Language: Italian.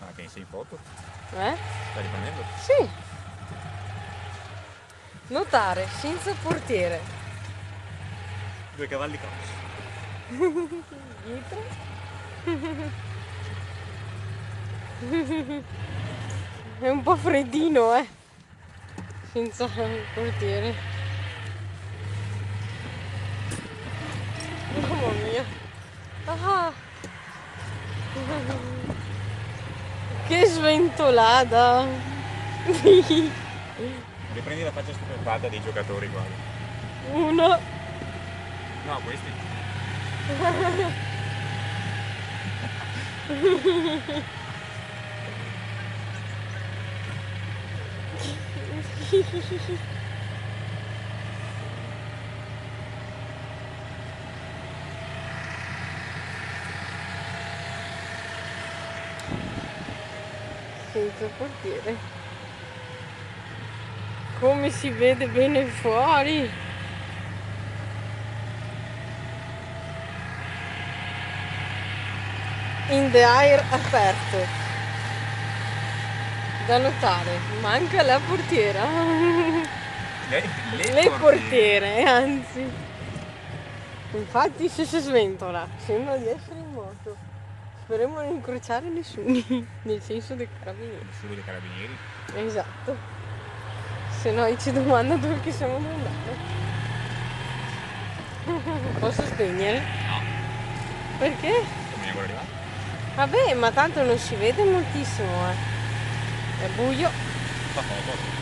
Ah, che sei in foto? Eh? Stai riprendendo? Sì. Nuotare senza portiere. 2 cavalli cross. Dietro. È un po' freddino, senza portiere. Mamma mia. Ah. Che sventolata. Riprendi la faccia stupefata dei giocatori qua. Uno. No, questi. Senza portiere. Come si vede bene fuori. In the air aperto. Da notare, manca la portiera. Le portiere, anzi. Infatti se si sventola, sembra di essere in moto. Speriamo di non incrociare nessuno, nel senso dei carabinieri. Nessuno dei carabinieri. Esatto. Se no ci domandano dove che siamo andati. Posso spegnere? No. Perché? Come ancora arrivato? Vabbè, ma tanto non si vede moltissimo, È buio. Fa foto.